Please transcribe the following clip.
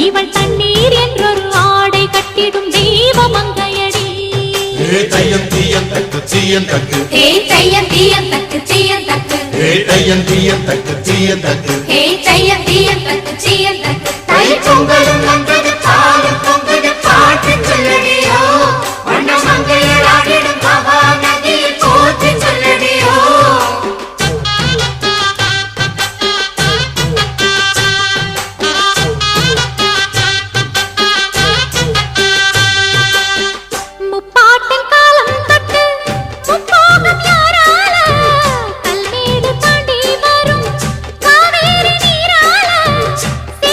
இவள் தண்ணீர் என்றொரு ஆடை கட்டிடும் தெய்வ மங்கையடி. தையம் தீயம் தக்கு தீயம் தக்கு தையம் தீயம் தக்கு தீயம் தக்கு தையம் தீயம் தக்கு தீயம் தக்கு தையம் தீயம் தக்கு தீயம்